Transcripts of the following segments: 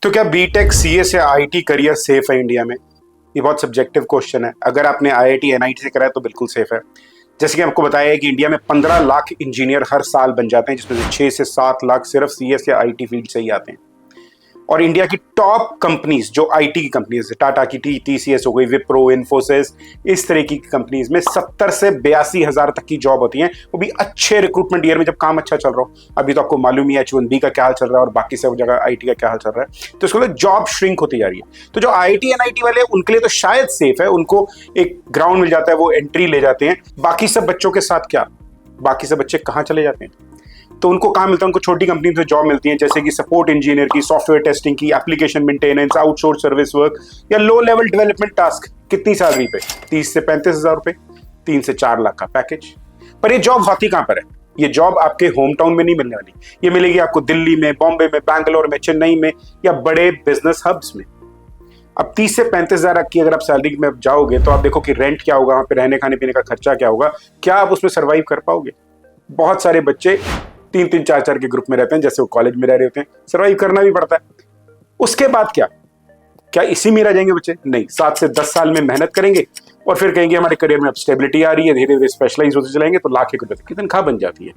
तो क्या BTech CS या आईटी करियर सेफ है इंडिया में? ये बहुत सब्जेक्टिव क्वेश्चन है। अगर आपने आईआईटी एनआईटी से करा है तो बिल्कुल सेफ है। जैसे कि आपको बताया है कि इंडिया में 15 लाख इंजीनियर हर साल बन जाते हैं, जिसमें से 6 से 7 लाख सिर्फ सीएस या आईटी फील्ड से ही आते हैं। और इंडिया की टॉप कंपनीज जो आईटी की कंपनीज है, टाटा की टीसीएस हो गई, विप्रो, इन्फोसिस, इस तरह की कंपनीज में 70 से 82 हजार तक की जॉब होती हैं, वो भी अच्छे रिक्रूटमेंट ईयर में जब काम अच्छा चल रहा हो। अभी तो आपको मालूम ही है H1B का क्या हाल चल रहा है और बाकी सब जगह आईटी का क्या हाल चल रहा है। तो इसको जॉब श्रिंक होती जा रही है। तो जो आईटी एनआईटी वाले उनके लिए तो शायद सेफ है, उनको एक ग्राउंड मिल जाता है, वो एंट्री ले जाते हैं। बाकी सब बच्चों के साथ क्या, बाकी सब बच्चे कहाँ चले जाते हैं? तो उनको कहाँ मिलता है? उनको छोटी कंपनी से जॉब मिलती है, जैसे कि सपोर्ट इंजीनियर की, सॉफ्टवेयर टेस्टिंग की, application maintenance, outsource service work या लो लेवल डेवलपमेंट टास्क। कितनी सैलरी पे? 30 से 35 हजार रुपए, 3 से 4 लाख का पैकेज। पर ये जॉब होती कहाँ पर है? ये जॉब आपके होम टाउन में नहीं मिलने वाली। ये मिलेगी आपको दिल्ली में, बॉम्बे में, बैंगलोर में, चेन्नई में या बड़े बिजनेस हब्स में। अब 30 से 35 हजार की अगर आप सैलरी में जाओगे तो आप देखो कि रेंट क्या होगा, वहां पे रहने खाने पीने का खर्चा क्या होगा, क्या आप उसमें सर्वाइव कर पाओगे? बहुत सारे बच्चे 3-3, 4-4 के ग्रुप में रहते हैं, जैसे वो कॉलेज में रह रहे होते हैं। सर्वाइव करना भी पड़ता है। उसके बाद क्या इसी में रह जाएंगे बच्चे? नहीं, 7 से 10 साल में मेहनत करेंगे और फिर कहेंगे हमारे करियर में अब स्टेबिलिटी आ रही है, धीरे धीरे स्पेशलाइज होते चलेंगे तो लाख एक रुपए की तनख्वाह बन जाती है।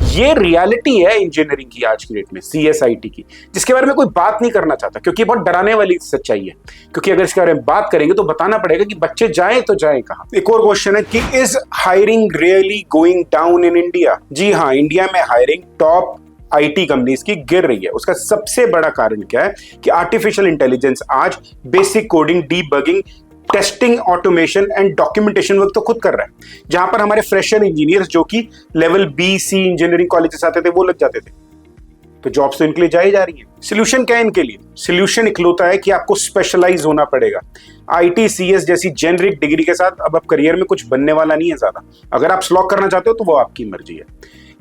ये रियलिटी है इंजीनियरिंग की आज की डेट में, सीएसआईटी की, जिसके बारे में कोई बात नहीं करना चाहता, क्योंकि बहुत डराने वाली सच्चाई है। क्योंकि अगर इसके बारे में बात करेंगे तो बताना पड़ेगा कि बच्चे जाएं तो जाएं कहां। एक और क्वेश्चन है कि is hiring really going down in India? जी हाँ, इंडिया में हायरिंग टॉप आईटी कंपनीज की गिर रही है। उसका सबसे बड़ा कारण क्या है कि आर्टिफिशियल इंटेलिजेंस आज basic coding, debugging, testing, automation and documentation work तो खुद कर रहा है। जहां पर हमारे फ्रेशर इंजीनियर्स जो कि level B C engineering college से आते थे वो लग जाते थे। तो जॉब्स तो इनके लिए जा रही है। सोल्यूशन क्या है इनके लिए? सोल्यूशन इकलौता है कि आपको स्पेशलाइज होना पड़ेगा। आईटी सीएस जैसी जेनरिक डिग्री के साथ अब आप करियर में कुछ बनने वाला नहीं है ज्यादा। अगर आप स्लॉक करना चाहते हो तो वो आपकी मर्जी है।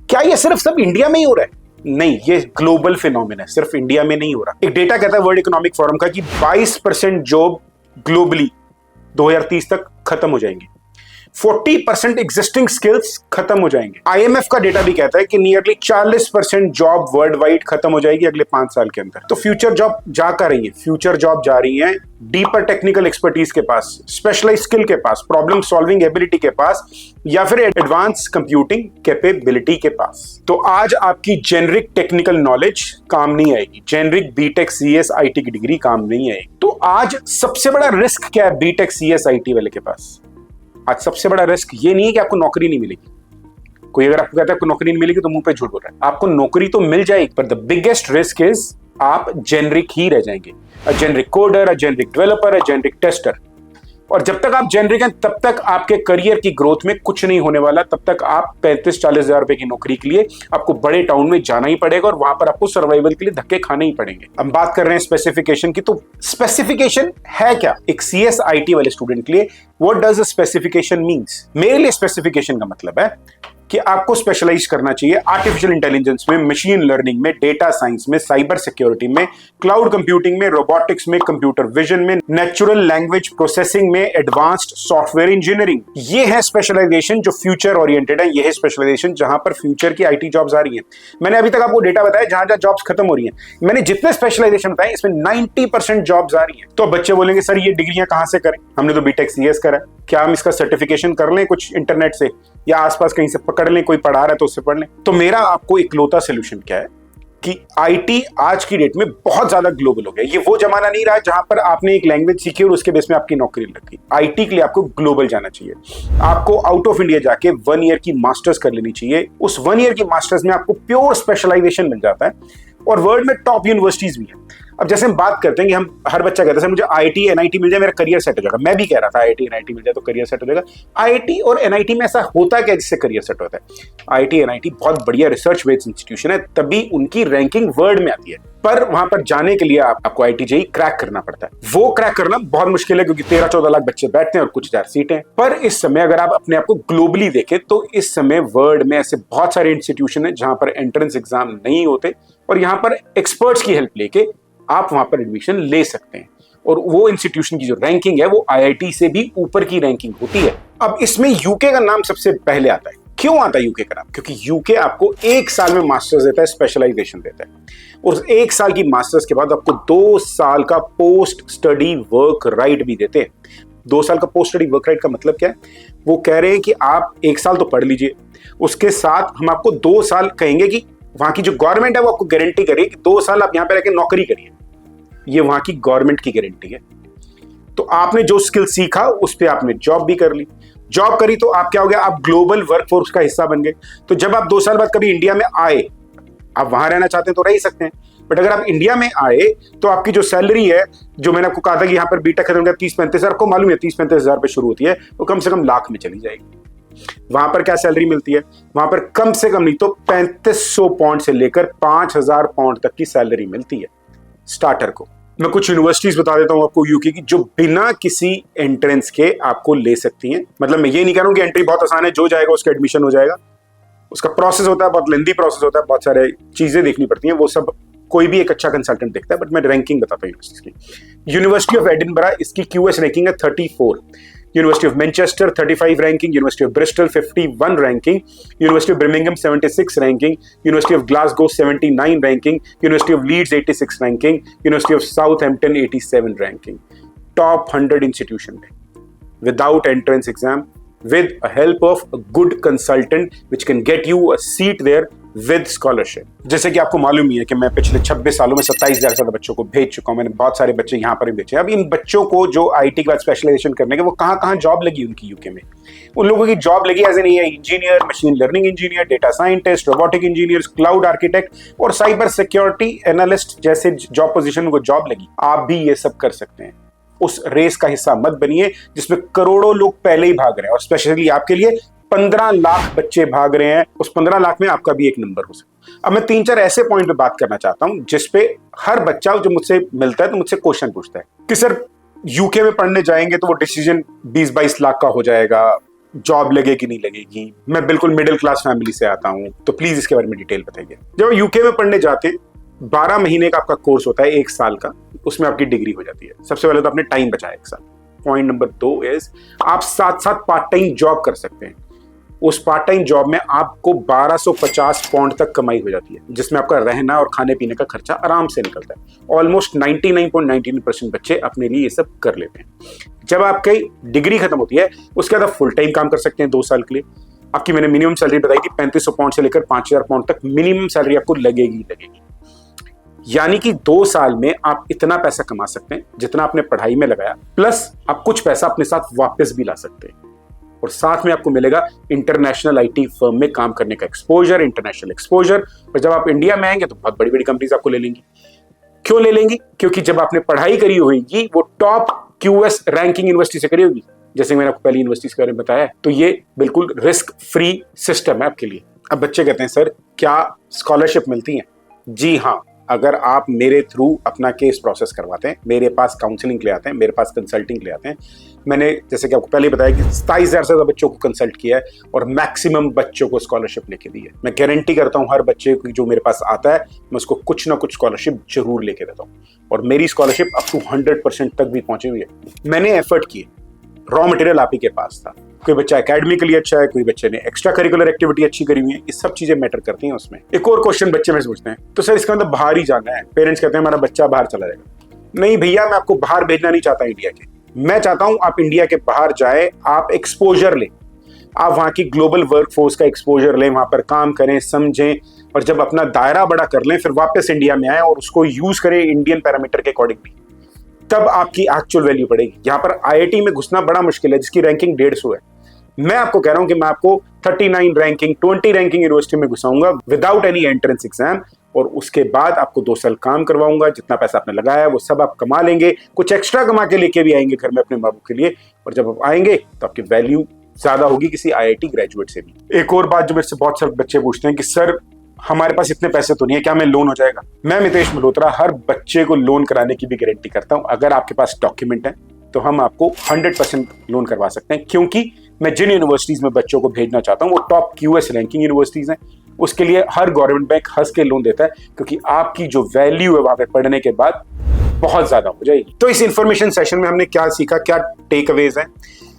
क्या ये सिर्फ सब इंडिया में ही हो रहा है? नहीं, ये ग्लोबल फिनोमेना है, सिर्फ इंडिया में नहीं हो रहा। एक डेटा कहता है वर्ल्ड इकोनॉमिक फोरम का कि 22% जॉब ग्लोबली 2030 तक खत्म हो जाएंगे। 40% एग्जिस्टिंग स्किल्स खत्म हो जाएंगे। आईएमएफ का डेटा भी कहता है कि नियरली 40% जॉब वर्ल्ड वाइड खत्म हो जाएगी अगले 5 साल के अंदर। तो फ्यूचर जॉब जा कर रही है, फ्यूचर जॉब जा रही है डीपर टेक्निकल एक्सपर्टीज के पास, स्पेशलाइज स्किल के पास, प्रॉब्लम सॉल्विंग एबिलिटी के पास, या फिर एडवांस कंप्यूटिंग कैपेबिलिटी के पास। तो आज आपकी जेनरिक टेक्निकल नॉलेज काम नहीं आएगी, जेनरिक बीटेक सीएस आईटी की डिग्री काम नहीं आएगी। तो आज सबसे बड़ा रिस्क क्या है बीटेक सीएस आईटी वाले के पास? आज सबसे बड़ा रिस्क ये नहीं है कि आपको नौकरी नहीं मिलेगी। कोई अगर आपको कहता है आपको नौकरी नहीं मिलेगी तो मुंह पे झूठ बोल रहा है। आपको नौकरी तो मिल जाएगी, पर द बिगेस्ट रिस्क इज आप जेनरिक ही रह जाएंगे। A generic coder, a generic developer, a generic tester. और जब तक आप जेनरिक हैं तब तक आपके करियर की ग्रोथ में कुछ नहीं होने वाला। तब तक आप 35-40 हजार रुपए की नौकरी के लिए आपको बड़े टाउन में जाना ही पड़ेगा और वहां पर आपको सर्वाइवल के लिए धक्के खाने ही पड़ेंगे। अब बात कर रहे हैं स्पेसिफिकेशन की, तो स्पेसिफिकेशन है क्या एक सीएस आईटी वाले स्टूडेंट के लिए? What does a specification means? मेरे लिए स्पेसिफिकेशन का मतलब है कि आपको स्पेशलाइज करना चाहिए आर्टिफिशियल इंटेलिजेंस में, मशीन लर्निंग में, डेटा साइंस में, साइबर सिक्योरिटी में, क्लाउड कंप्यूटिंग में, रोबोटिक्स में, कंप्यूटर विजन में, नेचुरल लैंग्वेज प्रोसेसिंग में, एडवांस्ड सॉफ्टवेयर इंजीनियरिंग। ये है स्पेशलाइजेशन जो फ्यूचर ओरिएंटेड है। ये है स्पेशलाइजेशन जहां पर फ्यूचर की आईटी जॉब्स आ रही है। मैंने अभी तक आपको डेटा बताया जहां जहां जॉब्स खत्म हो रही है। मैंने जितने स्पेशलाइजेशन बताए इसमें 90% जॉब्स आ रही है। तो बच्चे बोलेंगे सर ये डिग्रियां कहां से करें, हमने तो बीटेक सीएस करा, क्या हम इसका सर्टिफिकेशन कर लें कुछ इंटरनेट से या आसपास कहीं से पकड़ लें, कोई पढ़ा रहा है तो उससे पढ़ लें? तो मेरा आपको इकलौता सोल्यूशन क्या है कि आईटी आज की डेट में बहुत ज्यादा ग्लोबल हो गया। ये वो जमाना नहीं रहा जहां पर आपने एक लैंग्वेज सीखी और उसके बेस में आपकी नौकरी लग गई। आईटी के लिए आपको ग्लोबल जाना चाहिए। आपको आउट ऑफ इंडिया जाके 1 ईयर की मास्टर्स कर लेनी चाहिए। उस 1 ईयर की मास्टर्स में आपको प्योर स्पेशलाइजेशन मिल जाता है और वर्ल्ड में टॉप यूनिवर्सिटीज भी है। अब जैसे हम बात करते हैं कि हम हर बच्चा कहता है मुझे आईटी एनआईटी मिल जाए मेरा करियर सेट हो जाएगा। मैं भी कह रहा था आईटी एनआईटी मिल जाए तो करियर सेट हो जाएगा। आईटी और एनआईटी में ऐसा होता क्या जिससे करियर सेट होता है? आईटी एनआईटी बहुत बढ़िया रिसर्च बेस्ड इंस्टीट्यूशन है, तभी उनकी रैंकिंग वर्ल्ड में आती है। पर वहां पर जाने के लिए आपको आईटी जेईई क्रैक करना पड़ता है। वो क्रैक करना बहुत मुश्किल है क्योंकि 13-14 लाख बच्चे बैठते हैं और कुछ 1000 सीटें। पर इस समय अगर आप अपने आप को ग्लोबली देखें तो इस समय वर्ल्ड में ऐसे बहुत सारे इंस्टीट्यूशन है जहां पर एंट्रेंस एग्जाम नहीं होते और यहाँ पर एक्सपर्ट्स की हेल्प लेके आप वहां पर एडमिशन ले सकते हैं। और वो इंस्टीट्यूशन की जो रैंकिंग है वो आईआईटी से भी ऊपर की रैंकिंग होती है। अब इसमें यूके का नाम सबसे पहले आता है। क्यों आता है यूके का नाम? क्योंकि यूके आपको 1 साल में मास्टर्स देता है, स्पेशलाइजेशन देता है, और 1 साल की मास्टर्स के बाद आपको 2 साल का पोस्ट स्टडी वर्क राइट भी देते हैं। 2 साल का पोस्ट स्टडी वर्क राइट का मतलब क्या है? वो कह रहे हैं कि आप 1 साल तो पढ़ लीजिए, उसके साथ हम आपको 2 साल कहेंगे कि वहां की जो गवर्नमेंट है वो आपको गारंटी करेगी कि 2 साल आप यहां पे रहकर नौकरी करिए। ये वहां की गवर्नमेंट की गारंटी है। तो आपने जो स्किल सीखा उस पर आपने जॉब भी कर ली, जॉब करी तो आप क्या हो गया? आप ग्लोबल वर्कफोर्स का हिस्सा बन गए। तो जब आप 2 साल बाद कभी इंडिया में आए, आप वहां रहना चाहते हैं तो रह ही सकते हैं, बट अगर आप इंडिया में आए तो आपकी जो सैलरी है, जो मैंने आपको कहा था कि यहाँ पर बीटेक खत्म कर 30-35 हजार, आपको मालूम है 30-35 हजार पे शुरू होती है, वो कम से कम लाख में चली जाएगी। वहां पर क्या सैलरी मिलती है? वहां पर कम से कम नहीं तो 3500 पाउंड से लेकर 5000 पाउंड तक की सैलरी मिलती है स्टार्टर को। मैं कुछ यूनिवर्सिटीज बता देता हूं आपको यूके की, जो बिना किसी एंट्रेंस के आपको ले सकती हैं। मतलब मैं ये नहीं कह रहा हूं कि एंट्री बहुत आसान है, जो जाएगा उसका एडमिशन हो जाएगा। उसका प्रोसेस होता है, बहुत लेंदी प्रोसेस होता है, बहुत सारे चीजें देखनी पड़ती हैं, वो सब कोई भी एक अच्छा कंसल्टेंट देखता है, बट मैं रैंकिंग बताता हूँ यूनिवर्सिटी की। यूनिवर्सिटी ऑफ एडिनबरा, इसकी क्यूएस रैंकिंग है 34। University of Manchester 35 ranking, university of Bristol 51 ranking, university of Birmingham 76 ranking, university of Glasgow 79 ranking, university of Leeds 86 ranking, university of Southampton 87 ranking. Top 100 institution है, without entrance exam, with a help of a good consultant which can get you a seat there with scholarship। जैसे कि आपको मालूम ही है कि मैं पिछले 26 सालों में 27,000 से ज्यादा बच्चों को भेज चुका हूं। मैंने बहुत सारे बच्चे यहाँ पर भी भेजे। अब इन बच्चों को जो आईटी के बाद स्पेशलाइजेशन करने के, वो कहाँ कहाँ जॉब लगी उनकी यूके में। उन लोगों की जॉब लगी as an engineer, machine learning engineer, data scientist, robotic engineer, cloud architect और साइबर सिक्योरिटी एनालिस्ट जैसे जॉब पोजिशन को जॉब लगी। आप भी ये सब कर सकते हैं। उस रेस का हिस्सा मत बनिए जिसमें करोड़ों लोग पहले ही भाग रहे हैं, और स्पेशली आपके लिए 15 लाख बच्चे भाग रहे हैं। उस 15 लाख में आपका भी एक नंबर हो सकता है। अब मैं 3-4 ऐसे पॉइंट पे बात करना चाहता हूं जिसपे हर बच्चा जो मुझसे मिलता है तो मुझसे क्वेश्चन पूछता है कि सर यूके में पढ़ने जाएंगे तो वो डिसीजन 20-22 लाख का हो जाएगा, जॉब लगेगी नहीं लगेगी। मैं बिल्कुल मिडिल क्लास फैमिली से आता हूं, तो प्लीज इसके बारे में डिटेल बताइए। जब यूके में पढ़ने जाते हैं, 12 महीने का आपका कोर्स होता है, 1 साल का, उसमें आपकी डिग्री हो जाती है। सबसे पहले तो आपने टाइम बचाया 1 साल। पॉइंट नंबर 2 इज आप साथ साथ पार्ट टाइम जॉब कर सकते हैं। उस पार्ट टाइम जॉब में आपको 1250 पाउंड तक कमाई हो जाती है, जिसमें आपका रहना और खाने पीने का खर्चा आराम से निकलता है। ऑलमोस्ट 99.99% बच्चे अपने लिए ये सब कर लेते हैं। जब आपकी डिग्री खत्म होती है उसके बाद आप फुल टाइम काम कर सकते हैं 2 साल के लिए। आपकी मैंने मिनिमम सैलरी बताई थी 3500 पाउंड से लेकर 5000 पाउंड तक मिनिमम सैलरी आपको लगेगी। यानी कि 2 साल में आप इतना पैसा कमा सकते हैं जितना आपने पढ़ाई में लगाया, प्लस आप कुछ पैसा अपने साथ वापस भी ला सकते हैं, और साथ में आपको मिलेगा इंटरनेशनल आईटी फर्म में काम करने का एक्सपोजर, इंटरनेशनल एक्सपोजर। और जब आप इंडिया में आएंगे तो बहुत बड़ी बड़ी कंपनीज आपको ले लेंगी। क्यों ले लेंगी? क्योंकि जब आपने पढ़ाई करी होगी वो टॉप क्यूएस रैंकिंग यूनिवर्सिटी से करी होगी, जैसे मैंने आपको पहली यूनिवर्सिटी के बारे में बताया। तो ये बिल्कुल रिस्क फ्री सिस्टम है आपके लिए। अब बच्चे कहते हैं सर क्या स्कॉलरशिप मिलती है? जी हाँ, अगर आप मेरे थ्रू अपना केस प्रोसेस करवाते हैं, मेरे पास काउंसलिंग ले आते हैं, मेरे पास कंसल्टिंग ले आते हैं। मैंने जैसे कि आपको पहले बताया कि 27,000 से ज्यादा बच्चों को कंसल्ट किया है और मैक्सिमम बच्चों को स्कॉलरशिप लेके दी है। मैं गारंटी करता हूं हर बच्चे को जो मेरे पास आता है मैं उसको कुछ ना कुछ स्कॉलरशिप जरूर लेके देता हूं, और मेरी स्कॉलरशिप अप टू 100% तक भी पहुंची हुई है। मैंने एफर्ट किए, रॉ मटेरियल आप ही के पास था। कोई बच्चा एकेडमिकली अच्छा है, कोई बच्चे ने एक्स्ट्रा करिकुलर एक्टिविटी अच्छी करी हुई है, ये सब चीजें मैटर करती हैं उसमें। एक और क्वेश्चन बच्चे में से पूछते हैं, तो सर इसका मतलब बाहर ही जाना है। पेरेंट्स कहते हैं हमारा बच्चा बाहर चला जाएगा। नहीं भैया, मैं आपको बाहर भेजना नहीं चाहता इंडिया के। मैं चाहता हूं आप इंडिया के बाहर जाए, आप एक्सपोजर लें, आप वहां की ग्लोबल वर्कफोर्स का एक्सपोजर लें, वहां पर काम करें, समझें, और जब अपना दायरा बड़ा कर लें फिर वापस इंडिया में आए और उसको यूज करें इंडियन पैरामीटर के अकॉर्डिंगली। तब आपकी एक्चुअल वैल्यू बढ़ेगी। यहाँ पर आईआईटी में घुसना बड़ा मुश्किल है जिसकी रैंकिंग 150 है। मैं आपको कह रहा हूं कि मैं आपको 39 रैंकिंग 20 रैंकिंग यूनिवर्सिटी में घुसाऊंगा विदाउट एनी एंट्रेंस एग्जाम, और उसके बाद आपको 2 साल काम करवाऊंगा। जितना पैसा आपने लगाया वो सब आप कमा लेंगे, कुछ एक्स्ट्रा कमा के लेके भी आएंगे घर में अपने बाबू के लिए, और जब आप आएंगे तो आपकी वैल्यू ज्यादा होगी किसी आईआईटी ग्रेजुएट से भी। एक और बात जो मेरे से बहुत सारे बच्चे पूछते हैं कि सर हमारे पास इतने पैसे तो नहीं है, क्या मैं लोन हो जाएगा? मैं मितेश मल्होत्रा हर बच्चे को लोन कराने की भी गारंटी करता हूं। अगर आपके पास डॉक्यूमेंट है तो हम आपको 100% लोन करवा सकते हैं, क्योंकि मैं जिन यूनिवर्सिटीज में बच्चों को भेजना चाहता हूं वो टॉप क्यूएस रैंकिंग यूनिवर्सिटीज हैं। उसके लिए हर गवर्नमेंट बैंक हंस के लोन देता है, क्योंकि आपकी जो वैल्यू है वहां पे पढ़ने के बाद बहुत ज्यादा हो जाएगी। तो इस इंफॉर्मेशन सेशन में हमने क्या सीखा, क्या टेक अवेज है?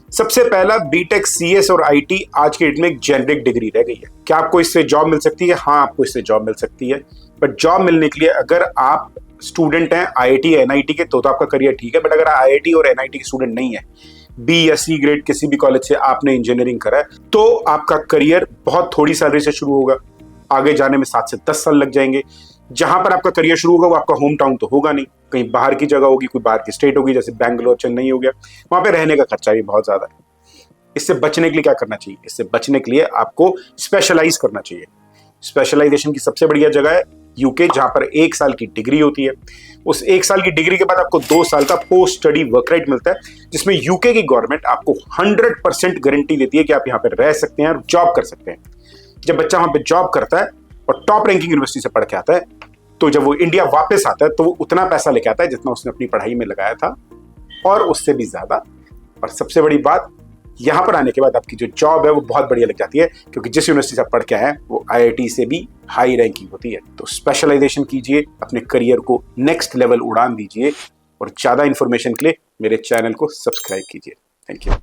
सबसे पहला, बीटेक सीएस और आईटी आज के डेट में एक जेनरिक डिग्री रह गई है। क्या आपको इससे जॉब मिल सकती है? हाँ, आपको इससे जॉब मिल सकती है, बट जॉब मिलने के लिए अगर आप स्टूडेंट हैं आईआईटी एनआईटी के तो आपका करियर ठीक है, बट अगर आईआईटी और एनआईटी के स्टूडेंट नहीं है, बी या सी ग्रेड किसी भी कॉलेज से आपने इंजीनियरिंग करा है, तो आपका करियर बहुत थोड़ी सैलरी से शुरू होगा, आगे जाने में 7 से 10 साल लग जाएंगे। जहां पर आपका करियर शुरू होगा वो आपका होम टाउन तो होगा नहीं, कहीं बाहर की जगह होगी, कोई बाहर की स्टेट होगी, जैसे बैंगलोर चेन्नई हो गया, वहां पे रहने का खर्चा भी बहुत ज्यादा है। इससे बचने के लिए क्या करना चाहिए? इससे बचने के लिए आपको स्पेशलाइज करना चाहिए। स्पेशलाइजेशन की सबसे बढ़िया जगह है यूके, जहां पर 1 साल की डिग्री होती है। उस 1 साल की डिग्री के बाद आपको 2 साल का पोस्ट स्टडी वर्क राइट मिलता है, जिसमें यूके की गवर्नमेंट आपको 100% गारंटी देती है कि आप यहाँ पर रह सकते हैं और जॉब कर सकते हैं। जब बच्चा वहां पे जॉब करता है और टॉप रैंकिंग यूनिवर्सिटी से पढ़ के आता है, तो जब वो इंडिया वापस आता है तो वो उतना पैसा लेके आता है जितना उसने अपनी पढ़ाई में लगाया था, और उससे भी ज्यादा। और सबसे बड़ी बात, यहां पर आने के बाद आपकी जो जॉब है वो बहुत बढ़िया लग जाती है, क्योंकि जिस यूनिवर्सिटी से आप पढ़ के आए हैं वो आईआईटी से भी हाई रैंकिंग होती है। तो स्पेशलाइजेशन कीजिए, अपने करियर को नेक्स्ट लेवल उड़ान दीजिए, और ज्यादा इंफॉर्मेशन के लिए मेरे चैनल को सब्सक्राइब कीजिए। Thank you.